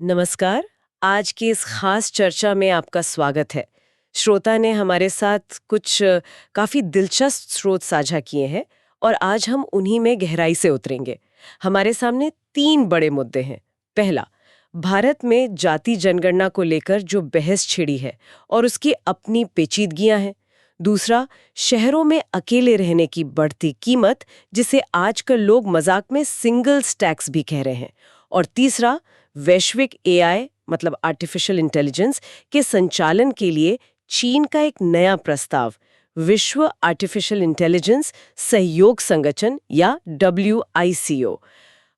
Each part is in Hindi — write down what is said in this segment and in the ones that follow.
नमस्कार। आज की इस खास चर्चा में आपका स्वागत है। श्रोता ने हमारे साथ कुछ काफ़ी दिलचस्प स्रोत साझा किए हैं और आज हम उन्हीं में गहराई से उतरेंगे। हमारे सामने 3 बड़े मुद्दे हैं। पहला, भारत में जाति जनगणना को लेकर जो बहस छिड़ी है और उसकी अपनी पेचीदगियां हैं। दूसरा, शहरों में अकेले रहने की बढ़ती कीमत, जिसे आजकल लोग मजाक में सिंगल्स टैक्स भी कह रहे हैं। और तीसरा, वैश्विक एआई मतलब आर्टिफिशियल इंटेलिजेंस के संचालन के लिए चीन का एक नया प्रस्ताव, विश्व आर्टिफिशियल इंटेलिजेंस सहयोग संगठन या WICO।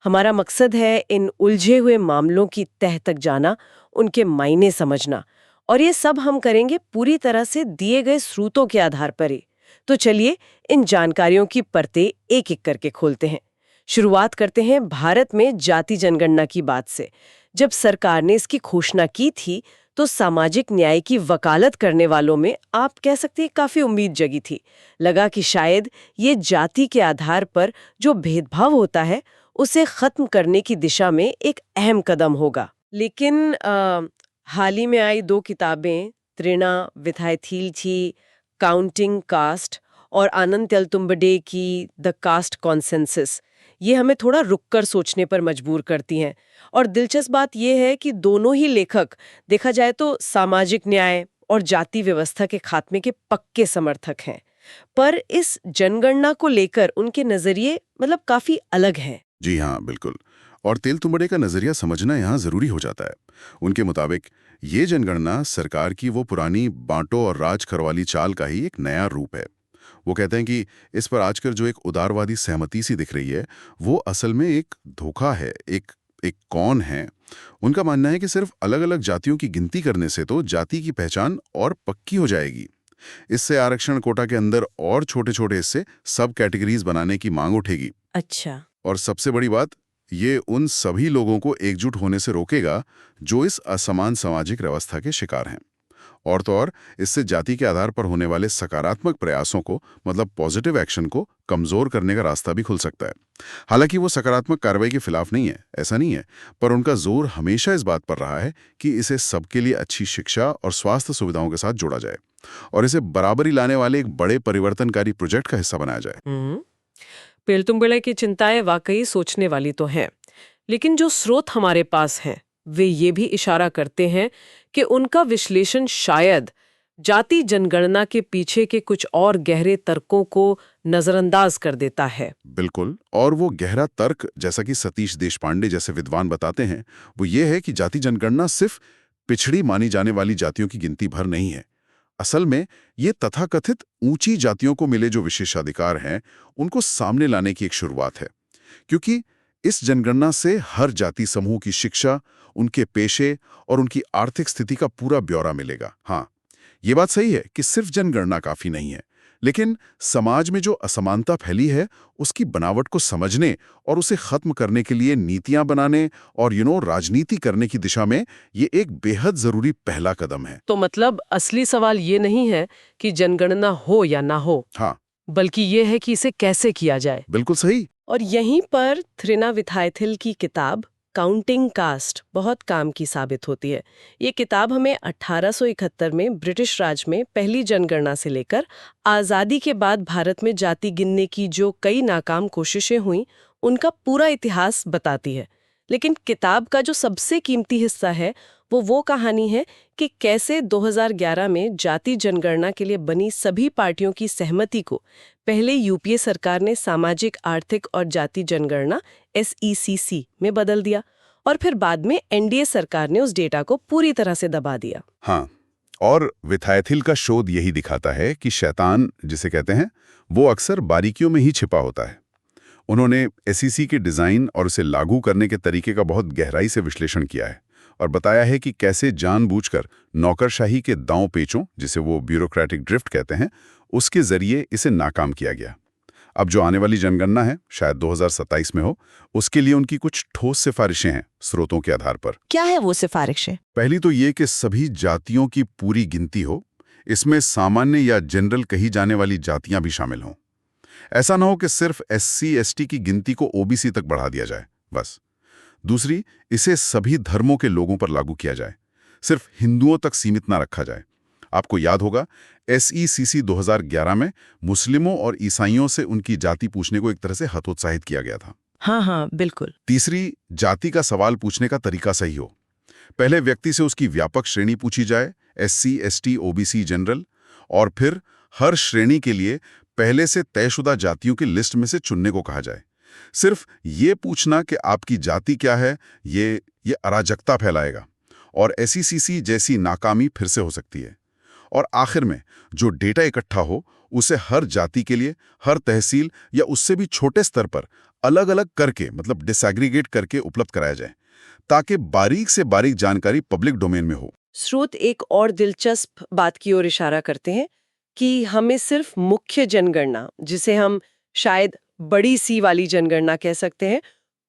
हमारा मकसद है इन उलझे हुए मामलों की तह तक जाना, उनके मायने समझना, और ये सब हम करेंगे पूरी तरह से दिए गए स्रोतों के आधार पर ही। तो चलिए इन जानकारियों की परतें एक एक करके खोलते हैं। शुरुआत करते हैं भारत में जाति जनगणना की बात से। जब सरकार ने इसकी घोषणा की थी तो सामाजिक न्याय की वकालत करने वालों में आप कह सकते हैं काफी उम्मीद जगी थी। लगा कि शायद ये जाति के आधार पर जो भेदभाव होता है उसे खत्म करने की दिशा में एक अहम कदम होगा। लेकिन हाल ही में आई 2 किताबें, त्रिना विथायथील थी काउंटिंग कास्ट और आनंद तेलतुंबडे की द कास्ट कॉन्सेंसस, ये हमें थोड़ा रुककर सोचने पर मजबूर करती हैं। और दिलचस्प बात यह है कि दोनों ही लेखक देखा जाए तो सामाजिक न्याय और जाति व्यवस्था के खात्मे के पक्के समर्थक हैं, पर इस जनगणना को लेकर उनके नजरिए मतलब काफी अलग हैं। जी हाँ, बिल्कुल। और तेलतुंबड़े का नजरिया समझना यहाँ जरूरी हो जाता है। उनके मुताबिक ये जनगणना सरकार की वो पुरानी बांटो और राज करवाली चाल का ही एक नया रूप है। वो कहते हैं कि इस पर आजकल जो एक उदारवादी सहमति सी दिख रही है, वो असल में एक धोखा है, एक एक कौन है। उनका मानना है कि सिर्फ अलग अलग जातियों की गिनती करने से तो जाति की पहचान और पक्की हो जाएगी। इससे आरक्षण कोटा के अंदर और छोटे छोटे हिस्से सब कैटेगरीज बनाने की मांग उठेगी। अच्छा। और सबसे बड़ी बात, ये उन सभी लोगों को एकजुट होने से रोकेगा जो इस असमान सामाजिक व्यवस्था के शिकार हैं। और तो और, इससे जाति के आधार पर होने वाले सकारात्मक प्रयासों को मतलब पॉजिटिव एक्शन को कमजोर करने का रास्ता भी खुल सकता है। हालांकि वो सकारात्मक कार्रवाई के खिलाफ नहीं है, ऐसा नहीं है, पर उनका जोर हमेशा इस बात पर रहा है कि इसे सबके लिए अच्छी शिक्षा और स्वास्थ्य सुविधाओं के साथ जोड़ा जाए और इसे बराबरी लाने वाले एक बड़े परिवर्तनकारी प्रोजेक्ट का हिस्सा बनाया जाए। पेलतुंबड़े की चिंताएं वाकई सोचने वाली तो हैं, लेकिन जो स्रोत हमारे पास हैं वे ये भी इशारा करते हैं कि उनका विश्लेषण शायद जाति जनगणना के पीछे के कुछ और गहरे तर्कों को नजरअंदाज कर देता है। बिल्कुल। और वो गहरा तर्क, जैसा कि सतीश देशपांडे जैसे विद्वान बताते हैं, वो ये है कि जाति जनगणना सिर्फ पिछड़ी मानी जाने वाली जातियों की गिनती भर नहीं है। असल में ये तथाकथित ऊंची जातियों को मिले जो विशेषाधिकार हैं, उनको सामने लाने की एक शुरुआत है। क्योंकि इस जनगणना से हर जाति समूह की शिक्षा, उनके पेशे और उनकी आर्थिक स्थिति का पूरा ब्यौरा मिलेगा। हाँ, ये बात सही है कि सिर्फ जनगणना काफी नहीं है, लेकिन समाज में जो असमानता फैली है उसकी बनावट को समझने और उसे खत्म करने के लिए नीतियां बनाने और राजनीति करने की दिशा में ये एक बेहद जरूरी पहला कदम है। तो मतलब असली सवाल ये नहीं है कि जनगणना हो या ना हो, हाँ, बल्कि ये है कि इसे कैसे किया जाए। बिल्कुल सही। और यहीं पर थ्रिना विथायथिल की किताब काउंटिंग कास्ट बहुत काम की साबित होती है। ये किताब हमें 1871 में ब्रिटिश राज में पहली जनगणना से लेकर आज़ादी के बाद भारत में जाति गिनने की जो कई नाकाम कोशिशें हुईं, उनका पूरा इतिहास बताती है। लेकिन किताब का जो सबसे कीमती हिस्सा है वो कहानी है कि कैसे 2011 में जाति जनगणना के लिए बनी सभी पार्टियों की सहमति को पहले यूपीए सरकार ने सामाजिक आर्थिक और जाति जनगणना SECC में बदल दिया और फिर बाद में एनडीए सरकार ने उस डेटा को पूरी तरह से दबा दिया। हाँ, और विथायथिल का शोध यही दिखाता है कि शैतान जिसे कहते हैं वो अक्सर बारीकियों में ही छिपा होता है। उन्होंने SEC के डिजाइन और उसे लागू करने के तरीके का बहुत गहराई से विश्लेषण किया है और बताया है कि कैसे जानबूझकर नौकरशाही के दांव पेचों, जिसे वो ब्यूरोक्रेटिक ड्रिफ्ट कहते हैं, उसके जरिए इसे नाकाम किया गया। अब जो आने वाली जनगणना है, शायद 2027 में हो, उसके लिए उनकी कुछ ठोस सिफारिशें हैं स्रोतों के आधार पर। क्या है वो सिफारिशें? पहली तो ये कि सभी जातियों की पूरी गिनती हो, इसमें सामान्य या जनरल कही जाने वाली जातियां भी शामिल हों। ऐसा ना हो कि सिर्फ SC ST की गिनती को OBC तक बढ़ा दिया जाए बस। दूसरी, इसे सभी धर्मों के लोगों पर लागू किया जाए, सिर्फ हिंदुओं तक सीमित ना रखा जाए। आपको याद होगा SECC 2011 में मुस्लिमों और ईसाइयों से उनकी जाति पूछने को एक तरह से हतोत्साहित किया गया था। हाँ हाँ बिल्कुल। तीसरी, जाति का सवाल पूछने का तरीका सही हो। पहले व्यक्ति से उसकी व्यापक श्रेणी पूछी जाए, SC, ST, OBC, जनरल, और फिर हर श्रेणी के लिए पहले से तयशुदा जातियों की लिस्ट में से चुनने को कहा जाए। सिर्फ ये पूछना कि आपकी जाति क्या है, ये अराजकता फैलाएगा और SECC जैसी नाकामी फिर से हो सकती है। और आखिर में जो डेटा इकट्ठा हो उसे हर जाति के लिए हर तहसील या उससे भी छोटे स्तर पर अलग अलग करके, मतलब डिसएग्रीगेट करके उपलब्ध कराया जाए, ताकि बारीक से बारीक जानकारी पब्लिक डोमेन में हो। स्रोत एक और दिलचस्प बात की ओर इशारा करते हैं कि हमें सिर्फ मुख्य जनगणना, जिसे हम शायद बड़ी सी वाली जनगणना कह सकते हैं,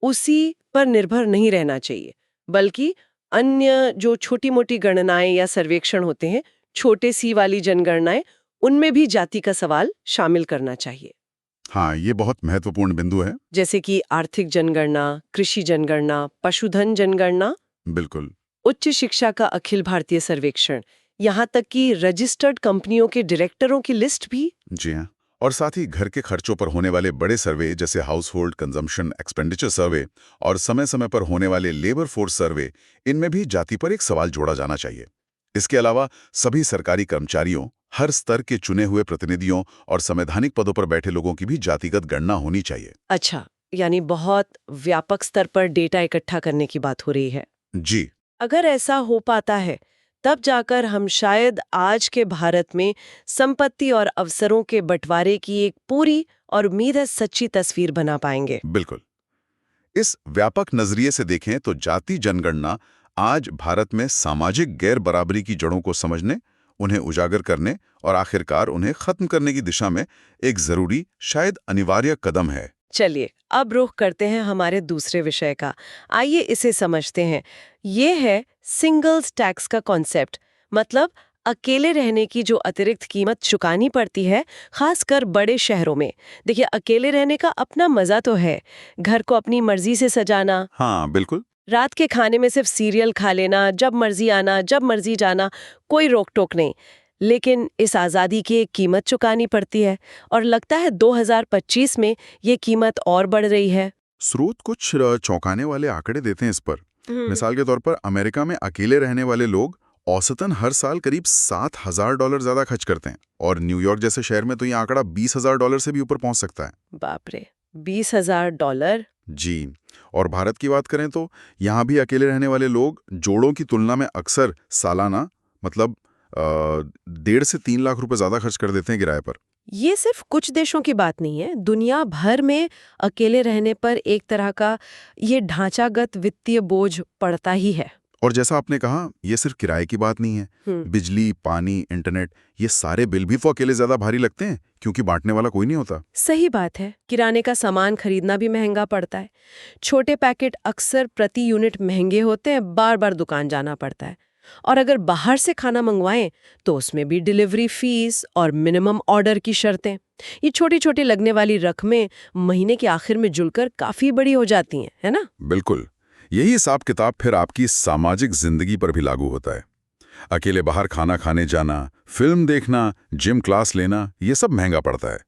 उसी पर निर्भर नहीं रहना चाहिए, बल्कि अन्य जो छोटी मोटी गणनाएं या सर्वेक्षण होते हैं, छोटे सी वाली जनगणनाएं, उनमें भी जाति का सवाल शामिल करना चाहिए। हाँ, ये बहुत महत्वपूर्ण बिंदु है। जैसे कि आर्थिक जनगणना, कृषि जनगणना, पशुधन जनगणना, बिल्कुल। उच्च शिक्षा का अखिल भारतीय सर्वेक्षण, यहाँ तक कि रजिस्टर्ड कंपनियों के डायरेक्टरों की लिस्ट भी। जी हाँ। और साथ ही घर के खर्चों पर होने वाले बड़े सर्वे जैसे हाउस होल्ड कंजम्पशन एक्सपेंडिचर सर्वे और समय समय पर होने वाले लेबर फोर्स सर्वे, इनमें भी जाति पर एक सवाल जोड़ा जाना चाहिए। इसके अलावा सभी सरकारी कर्मचारियों, हर स्तर के चुने हुए प्रतिनिधियों और संवैधानिक पदों पर बैठे लोगों की भी जातिगत गणना होनी चाहिए। अच्छा, यानी बहुत व्यापक स्तर पर डेटा इकट्ठा करने की बात हो रही है। जी। अगर ऐसा हो पाता है, तब जाकर हम शायद आज के भारत में संपत्ति और अवसरों के बंटवारे की एक पूरी और उम्मीद है सच्ची तस्वीर बना पाएंगे। बिल्कुल। इस व्यापक नजरिए से देखें तो जाति जनगणना आज भारत में सामाजिक गैर बराबरी की जड़ों को समझने, उन्हें उजागर करने और आखिरकार उन्हें खत्म करने की दिशा में एक जरूरी, शायद अनिवार्य कदम है। चलिए अब रुख करते हैं हमारे दूसरे विषय का। आइए इसे समझते हैं। ये है सिंगल्स टैक्स का कॉन्सेप्ट, मतलब अकेले रहने की जो अतिरिक्त कीमत चुकानी पड़ती है, खासकर बड़े शहरों में। देखिए, अकेले रहने का अपना मजा तो है, घर को अपनी मर्जी से सजाना, हाँ बिल्कुल। रात के खाने में सिर्फ सीरियल खा लेना, जब मर्जी आना जब मर्जी जाना, कोई रोक टोक नहीं। लेकिन इस आज़ादी की एक कीमत चुकानी पड़ती है, और लगता है 2025 में ये कीमत और बढ़ रही है। स्रोत कुछ चौंकाने वाले आंकड़े देते हैं इस पर। मिसाल के तौर पर अमेरिका में अकेले रहने वाले लोग औसतन हर साल करीब $7,000 ज्यादा खर्च करते हैं, और न्यूयॉर्क जैसे शहर में तो ये आंकड़ा $20,000 से भी ऊपर पहुंच सकता है। बाप रे, $20,000। जी। और भारत की बात करें तो यहाँ भी अकेले रहने वाले लोग जोड़ों की तुलना में अक्सर सालाना, मतलब 1.5 से 3 लाख रुपए ज्यादा खर्च कर देते हैं किराए पर। ये सिर्फ कुछ देशों की बात नहीं है, दुनिया भर में अकेले रहने पर एक तरह का ये ढांचागत वित्तीय बोझ पड़ता ही है। और जैसा आपने कहा, ये सिर्फ किराए की बात नहीं है। बिजली, पानी, इंटरनेट, ये सारे बिल भी तो अकेले ज्यादा भारी लगते हैं, क्योंकि बांटने वाला कोई नहीं होता। सही बात है। किराने का सामान खरीदना भी महंगा पड़ता है। छोटे पैकेट अक्सर प्रति यूनिट महंगे होते हैं, बार बार दुकान जाना पड़ता है। और अगर बाहर से खाना मंगवाएं तो उसमें भी डिलीवरी फीस और मिनिमम ऑर्डर की शर्तें, ये छोटी छोटी लगने वाली रकमें महीने के आखिर में जुड़कर काफी बड़ी हो जाती हैं, है ना? बिल्कुल। यही हिसाब किताब फिर आपकी सामाजिक जिंदगी पर भी लागू होता है। अकेले बाहर खाना खाने जाना, फिल्म देखना, जिम क्लास लेना, ये सब महंगा पड़ता है।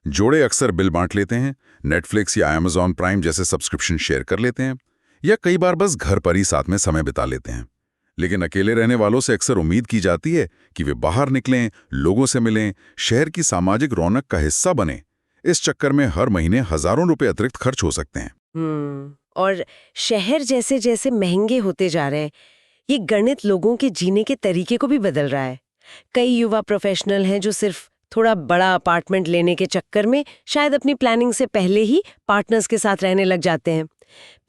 जोड़े अक्सर बिल बांट लेते हैं, नेटफ्लिक्स या अमेज़न प्राइम जैसे सब्सक्रिप्शन शेयर कर लेते हैं, या कई बार बस घर पर ही साथ में समय बिता लेते हैं। लेकिन अकेले रहने वालों से अक्सर उम्मीद की जाती है कि वे बाहर निकलें, लोगों से मिलें, शहर की सामाजिक रौनक का हिस्सा बने। इस चक्कर में हर महीने हजारों रुपए अतिरिक्त खर्च हो सकते हैं। और शहर जैसे जैसे महंगे होते जा रहे हैं, ये गणित लोगों के जीने के तरीके को भी बदल रहा है। कई युवा प्रोफेशनल हैं जो सिर्फ थोड़ा बड़ा अपार्टमेंट लेने के चक्कर में शायद अपनी प्लानिंग से पहले ही पार्टनर्स के साथ रहने लग जाते हैं।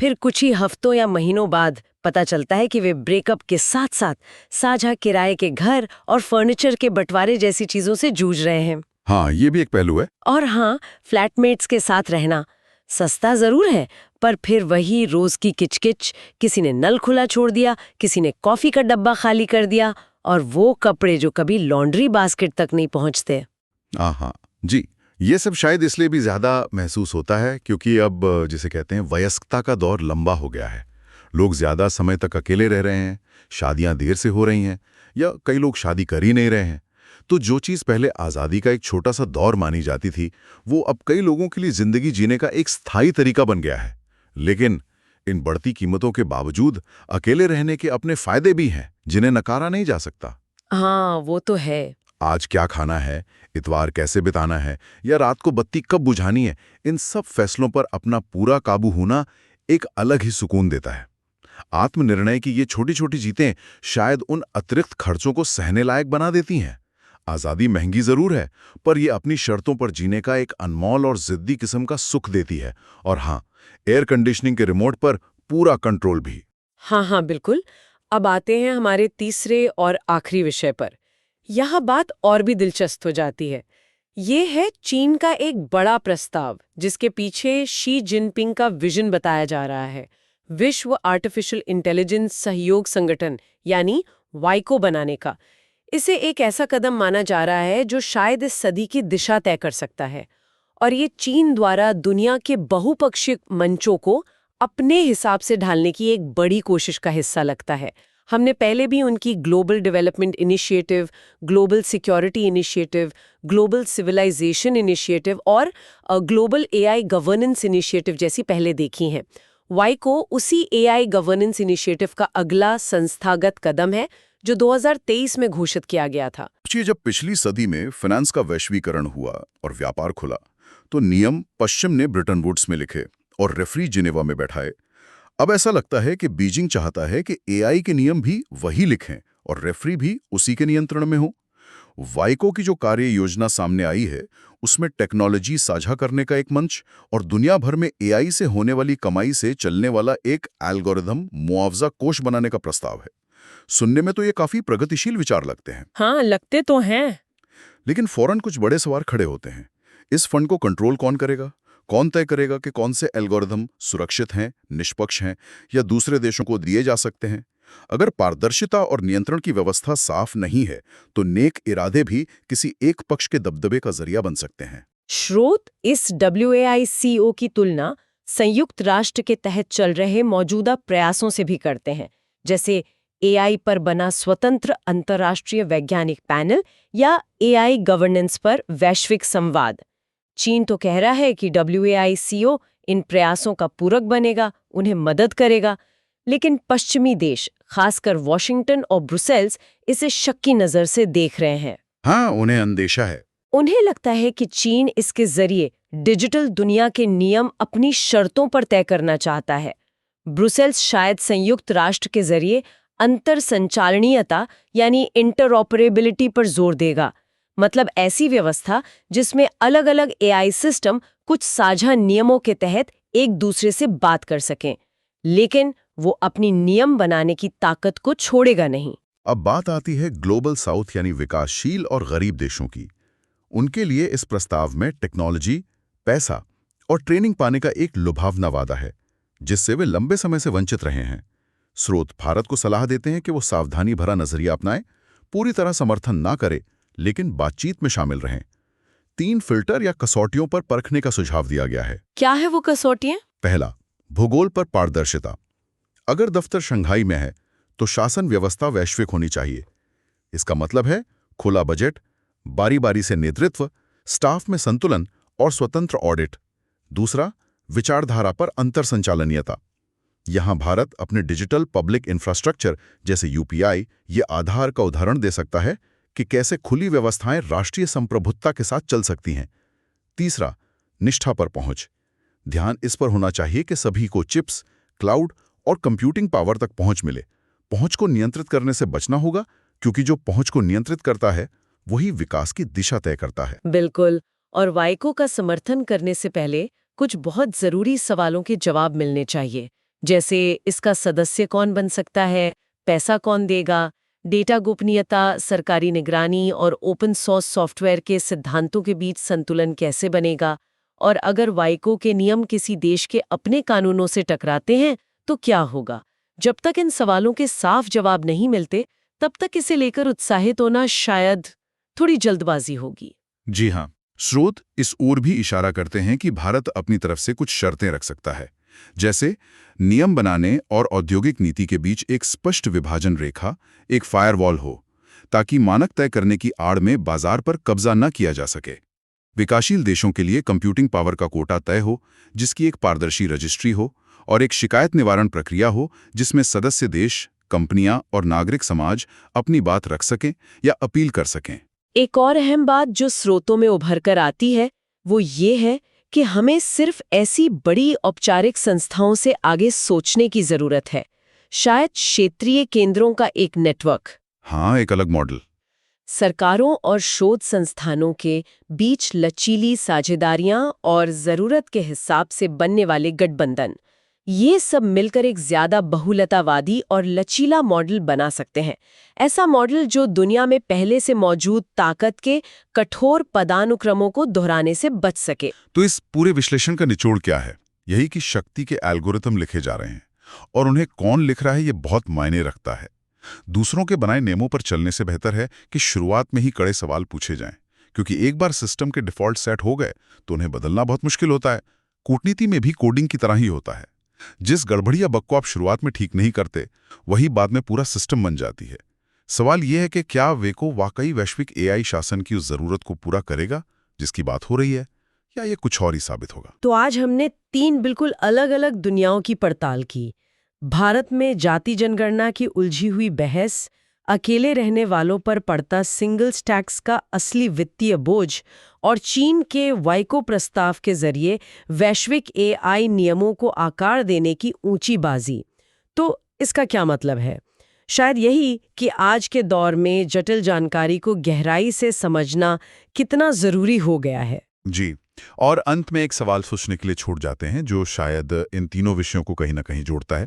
फिर कुछ ही हफ्तों या महीनों बाद पता चलता है कि वे ब्रेकअप के साथ साथ साझा किराए के घर और फर्नीचर के बंटवारे जैसी चीजों से जूझ रहे हैं। हाँ, ये भी एक पहलू है। और हाँ, फ्लैटमेट्स के साथ रहना सस्ता जरूर है, पर फिर वही रोज की किचकिच, किसी ने नल खुला छोड़ दिया, किसी ने कॉफी का डब्बा खाली कर दिया, और वो कपड़े जो कभी लॉन्ड्री बास्केट तक नहीं पहुंचते। हाँ जी, ये सब शायद इसलिए भी ज्यादा महसूस होता है क्योंकि अब जिसे कहते हैं वयस्कता का दौर लंबा हो गया है। लोग ज्यादा समय तक अकेले रह रहे हैं, शादियां देर से हो रही हैं, या कई लोग शादी कर ही नहीं रहे हैं। तो जो चीज पहले आजादी का एक छोटा सा दौर मानी जाती थी, वो अब कई लोगों के लिए जिंदगी जीने का एक स्थायी तरीका बन गया है। लेकिन इन बढ़ती कीमतों के बावजूद अकेले रहने के अपने फायदे भी हैं, जिन्हें नकारा नहीं जा सकता। हाँ, वो तो है। आज क्या खाना है, इतवार कैसे बिताना है, या रात को बत्ती कब बुझानी है, इन सब फैसलों पर अपना पूरा काबू होना एक अलग ही सुकून देता है। आत्मनिर्णय की ये छोटी छोटी जीतें शायद उन अतिरिक्त खर्चों को सहने लायक बना देती हैं। आज़ादी महंगी जरूर है, पर यह अपनी शर्तों पर जीने का एक अनमोल और जिद्दी किस्म का सुख देती है। और हाँ, एयर कंडीशनिंग के रिमोट पर पूरा कंट्रोल भी। हाँ हाँ, बिल्कुल। अब आते हैं हमारे तीसरे और आखिरी विषय पर। यहाँ बात और भी दिलचस्प हो जाती है। ये है चीन का एक बड़ा प्रस्ताव, जिसके पीछे शी जिनपिंग का विजन बताया जा रहा है। विश्व आर्टिफिशियल इंटेलिजेंस सहयोग संगठन यानी वाइको बनाने का। इसे एक ऐसा कदम माना जा रहा है जो शायद इस सदी की दिशा तय कर सकता है। और ये चीन द्वारा दुनिया के बहुपक्षीय मंचों को अपने हिसाब से ढालने की एक बड़ी कोशिश का हिस्सा लगता है। हमने पहले भी उनकी global development initiative, global security initiative, global civilization initiative और ग्लोबल एआई गवर्नेंस इनिशिएटिव जैसी पहले देखी हैं। वाइको उसी एआई गवर्नेंस इनिशिएटिव का अगला संस्थागत कदम है, जो 2023 में घोषित किया गया था। जब पिछली सदी में फाइनेंस का वैश्वीकरण हुआ और व्यापार खुला, तो नियम पश्चिम ने ब्रिटन वुड्स में लिखे और रेफरी जिनेवा में बैठाए। अब ऐसा लगता है कि बीजिंग चाहता है कि एआई के नियम भी वही लिखें और रेफरी भी उसी के नियंत्रण में हो। वाइको की जो कार्य योजना सामने आई है, उसमें टेक्नोलॉजी साझा करने का एक मंच और दुनिया भर में एआई से होने वाली कमाई से चलने वाला एक एल्गोरिथम मुआवजा कोष बनाने का प्रस्ताव है। सुनने में तो ये काफी प्रगतिशील विचार लगते हैं। हाँ, लगते तो हैं। लेकिन फौरन कुछ बड़े सवाल खड़े होते हैं। इस फंड को कंट्रोल कौन करेगा? कौन तय करेगा कि कौन से एल्गोरिथम सुरक्षित हैं, निष्पक्ष हैं या दूसरे देशों को दिए जा सकते हैं? अगर पारदर्शिता और नियंत्रण की व्यवस्था साफ नहीं है, तो नेक इरादे भी किसी एक पक्ष के दबदबे का जरिया बन सकते हैं। स्रोत इस WAICO की तुलना संयुक्त राष्ट्र के तहत चल रहे मौजूदा प्रयासों से भी करते हैं, जैसे एआई पर बना स्वतंत्र अंतर्राष्ट्रीय वैज्ञानिक पैनल या एआई गवर्नेंस पर वैश्विक संवाद। चीन तो कह रहा है कि WAICO इन प्रयासों का पूरक बनेगा, उन्हें मदद करेगा, लेकिन पश्चिमी देश, खासकर वॉशिंगटन और ब्रुसेल्स, इसे शक की नजर से देख रहे हैं। हाँ, उन्हें अंदेशा है। उन्हें लगता है कि चीन इसके जरिए डिजिटल दुनिया के नियम अपनी शर्तों पर तय करना चाहता है। ब्रुसेल्स शायद संयुक्त राष्ट्र के जरिए अंतर संचालनीयता यानी इंटरऑपरेबिलिटी पर जोर देगा, मतलब ऐसी व्यवस्था जिसमें अलग-अलग एआई सिस्टम कुछ साझा नियमों के तहत एक दूसरे से बात कर सकें, लेकिन वो अपनी नियम बनाने की ताकत को छोड़ेगा नहीं। अब बात आती है ग्लोबल साउथ यानी विकासशील और गरीब देशों की। उनके लिए इस प्रस्ताव में टेक्नोलॉजी, पैसा और ट्रेनिंग पाने का एक लुभावना वादा है, जिससे वे लंबे समय से वंचित रहे हैं। स्रोत भारत को सलाह देते हैं कि वो सावधानी भरा नजरिया अपनाएं, पूरी तरह समर्थन ना करे, लेकिन बातचीत में शामिल रहें। 3 फिल्टर या कसौटियों पर परखने का सुझाव दिया गया है। क्या है वो कसौटियां? पहला, भूगोल पर पारदर्शिता। अगर दफ्तर शंघाई में है, तो शासन व्यवस्था वैश्विक होनी चाहिए। इसका मतलब है खुला बजट, बारी-बारी से नेतृत्व, स्टाफ में संतुलन और स्वतंत्र ऑडिट। दूसरा, विचारधारा पर अंतर संचालनीयता। यहां भारत अपने डिजिटल पब्लिक इंफ्रास्ट्रक्चर जैसे यूपीआई ये आधार का उदाहरण दे सकता है कि कैसे खुली व्यवस्थाएं राष्ट्रीय संप्रभुत्ता के साथ चल सकती हैं। तीसरा, निष्ठा पर पहुंच। ध्यान इस पर होना चाहिए कि सभी को चिप्स, क्लाउड और कंप्यूटिंग पावर तक पहुंच मिले। पहुंच को नियंत्रित करने से बचना होगा, क्योंकि जो पहुंच को नियंत्रित करता है वही विकास की दिशा तय करता है। बिल्कुल। और वाइको का समर्थन करने से पहले कुछ बहुत जरूरी सवालों के जवाब मिलने चाहिए, जैसे इसका सदस्य कौन बन सकता है, पैसा कौन देगा, डेटा गोपनीयता, सरकारी निगरानी और ओपन सोर्स सॉफ्टवेयर के सिद्धांतों के बीच संतुलन कैसे बनेगा, और अगर वाइको के नियम किसी देश के अपने कानूनों से टकराते हैं तो क्या होगा। जब तक इन सवालों के साफ जवाब नहीं मिलते, तब तक इसे लेकर उत्साहित होना शायद थोड़ी जल्दबाजी होगी। जी हाँ, स्रोत इस ओर भी इशारा करते हैं कि भारत अपनी तरफ से कुछ शर्तें रख सकता है। जैसे नियम बनाने और औद्योगिक नीति के बीच एक स्पष्ट विभाजन रेखा, एक फायरवॉल हो, ताकि मानक तय करने की आड़ में बाजार पर कब्जा न किया जा सके। विकासशील देशों के लिए कंप्यूटिंग पावर का कोटा तय हो, जिसकी एक पारदर्शी रजिस्ट्री हो और एक शिकायत निवारण प्रक्रिया हो जिसमें सदस्य देश, कंपनियां और नागरिक समाज अपनी बात रख सकें या अपील कर सकें। एक और अहम बात जो स्रोतों में उभर कर आती है वो ये है कि हमें सिर्फ ऐसी बड़ी औपचारिक संस्थाओं से आगे सोचने की जरूरत है, शायद क्षेत्रीय केंद्रों का एक नेटवर्क। हाँ, एक अलग मॉडल। सरकारों और शोध संस्थानों के बीच लचीली साझेदारियां और जरूरत के हिसाब से बनने वाले गठबंधन, ये सब मिलकर एक ज्यादा बहुलतावादी और लचीला मॉडल बना सकते हैं। ऐसा मॉडल जो दुनिया में पहले से मौजूद ताकत के कठोर पदानुक्रमों को दोहराने से बच सके। तो इस पूरे विश्लेषण का निचोड़ क्या है? यही कि शक्ति के एल्गोरिथम लिखे जा रहे हैं और उन्हें कौन लिख रहा है ये बहुत मायने रखता है। दूसरों के बनाए नियमों पर चलने से बेहतर है कि शुरुआत में ही कड़े सवाल पूछे जाएं, क्योंकि एक बार सिस्टम के डिफॉल्ट सेट हो गए तो उन्हें बदलना बहुत मुश्किल होता है। कूटनीति में भी कोडिंग की तरह ही होता है। जिस गड़बड़ी या बग को आप शुरुआत में ठीक नहीं करते, वही बाद में पूरा सिस्टम बन जाती है। सवाल यह है कि क्या वेको वाकई वैश्विक एआई शासन की उस जरूरत को पूरा करेगा जिसकी बात हो रही है, या ये कुछ और ही साबित होगा? तो आज हमने 3 बिल्कुल अलग-अलग दुनियाओं की पड़ताल की। भारत में जाति जनगणना की उलझी हुई बहस, अकेले रहने वालों पर पड़ता सिंगल्स टैक्स का असली वित्तीय बोझ और चीन के वाइको प्रस्ताव के जरिए वैश्विक एआई नियमों को आकार देने की ऊंची बाजी। तो इसका क्या मतलब है? शायद यही कि आज के दौर में जटिल जानकारी को गहराई से समझना कितना जरूरी हो गया है। जी, और अंत में एक सवाल सोचने के लिए छूट जाते हैं जो शायद इन तीनों विषयों को कहीं ना कहीं जोड़ता है।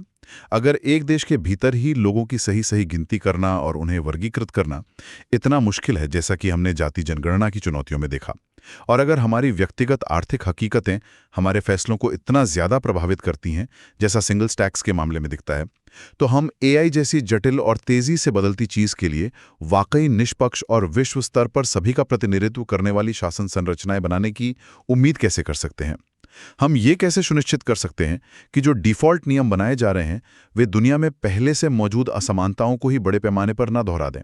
अगर एक देश के भीतर ही लोगों की सही सही गिनती करना और उन्हें वर्गीकृत करना इतना मुश्किल है, जैसा कि हमने जाति जनगणना की चुनौतियों में देखा, और अगर हमारी व्यक्तिगत आर्थिक हकीकतें हमारे फैसलों को इतना ज्यादा प्रभावित करती हैं जैसा सिंगल्स टैक्स के मामले में दिखता है, तो हम एआई जैसी जटिल और तेजी से बदलती चीज के लिए वाकई निष्पक्ष और विश्व स्तर पर सभी का प्रतिनिधित्व करने वाली शासन संरचनाएं बनाने की उम्मीद कैसे कर सकते हैं? हम ये कैसे सुनिश्चित कर सकते हैं कि जो डिफॉल्ट नियम बनाए जा रहे हैं वे दुनिया में पहले से मौजूद असमानताओं को ही बड़े पैमाने पर न दोहरा दें?